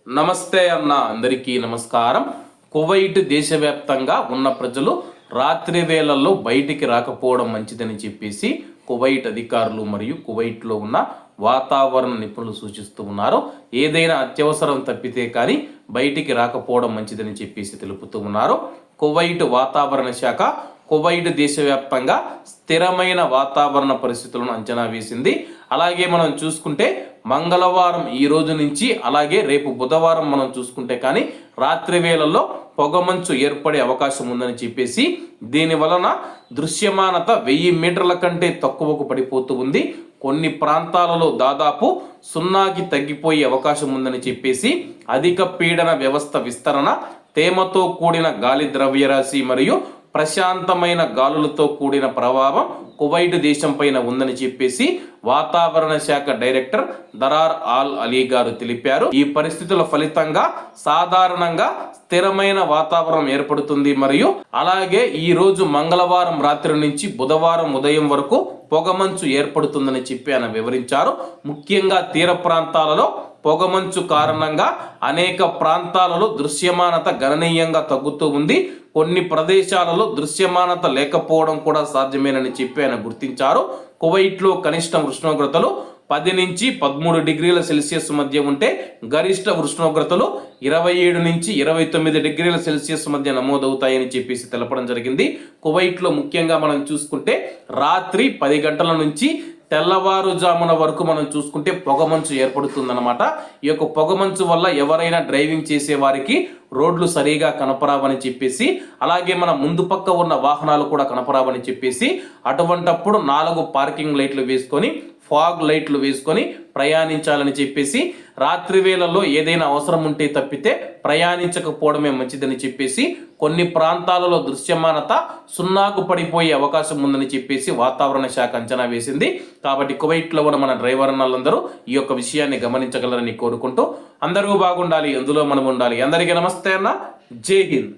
నమస్తే అన్న అందరికీ నమస్కారం. కువైట్ దేశవ్యాప్తంగా ఉన్న ప్రజలు రాత్రి వేళల్లో బయటికి రాకపోవడం మంచిదని చెప్పేసి కువైట్ అధికారులు మరియు కువైట్లో ఉన్న వాతావరణ నిపుణులు సూచిస్తూ ఉన్నారు. ఏదైనా అత్యవసరం తప్పితే కానీ బయటికి రాకపోవడం మంచిదని చెప్పేసి తెలుపుతూ ఉన్నారు. కువైట్ వాతావరణ శాఖ కువైట్ దేశవ్యాప్తంగా స్థిరమైన వాతావరణ పరిస్థితులను అంచనా వేసింది. అలాగే మనం చూసుకుంటే మంగళవారం ఈ రోజు నుంచి అలాగే రేపు బుధవారం మనం చూసుకుంటే కానీ రాత్రి వేళల్లో పొగమంచు ఏర్పడే అవకాశం ఉందని చెప్పేసి దీని వలన దృశ్యమానత 1000 మీటర్ల కంటే తక్కువకు పడిపోతూ ఉంది. కొన్ని ప్రాంతాలలో దాదాపు 0కి తగ్గిపోయే అవకాశం ఉందని చెప్పేసి అధిక పీడన వ్యవస్థ విస్తరణ, తేమతో కూడిన గాలి ద్రవ్యరాశి మరియు ప్రశాంతమైన గాలులతో కూడిన ప్రభావం కువైట్ దేశం పైన ఉందని చెప్పేసి వాతావరణ శాఖ డైరెక్టర్ దరార్ ఆల్ అలీ గారు తెలిపారు. ఈ పరిస్థితుల ఫలితంగా సాధారణంగా స్థిరమైన వాతావరణం ఏర్పడుతుంది మరియు అలాగే ఈ రోజు మంగళవారం రాత్రి నుంచి బుధవారం ఉదయం వరకు పొగమంచు ఏర్పడుతుందని చెప్పి ఆయన వివరించారు. ముఖ్యంగా తీర ప్రాంతాలలో పొగమంచు కారణంగా అనేక ప్రాంతాలలో దృశ్యమానత గణనీయంగా తగ్గుతూ ఉంది. కొన్ని ప్రదేశాలలో దృశ్యమానత లేకపోవడం కూడా సాధ్యమేనని చెప్పి ఆయన గుర్తించారు. కువైట్లో కనిష్ట ఉష్ణోగ్రతలు 10 నుంచి 13 డిగ్రీల సెల్సియస్ మధ్య ఉంటే గరిష్ట ఉష్ణోగ్రతలు 27 నుంచి 29 డిగ్రీల సెల్సియస్ మధ్య నమోదవుతాయని చెప్పేసి తెలపడం జరిగింది. కువైట్లో ముఖ్యంగా మనం చూసుకుంటే రాత్రి 10 గంటల నుంచి తెల్లవారుజామున వరకు మనం చూసుకుంటే పొగమంచు ఏర్పడుతుందన్నమాట. ఈ యొక్క పొగమంచు వల్ల ఎవరైనా డ్రైవింగ్ చేసే వారికి రోడ్లు సరిగా కనపరావని చెప్పేసి అలాగే మన ముందు పక్క ఉన్న వాహనాలు కూడా కనపరావని చెప్పేసి అటువంటప్పుడు 4 పార్కింగ్ లైట్లు వేసుకొని ఫాగ్ లైట్లు వేసుకొని ప్రయాణించాలని చెప్పేసి రాత్రి వేళల్లో ఏదైనా అవసరం ఉంటే తప్పితే ప్రయాణించకపోవడమే మంచిదని చెప్పేసి కొన్ని ప్రాంతాలలో దృశ్యమానత 0కు పడిపోయే అవకాశం ఉందని చెప్పేసి వాతావరణ శాఖ అంచనా వేసింది. కాబట్టి కువైట్లో ఉన్న మన డ్రైవర్ అన్నలందరూ ఈ యొక్క విషయాన్ని గమనించగలరని కోరుకుంటూ అందరూ బాగుండాలి, అందులో మనం ఉండాలి. అందరికీ నమస్తే అన్న, జై హింద్.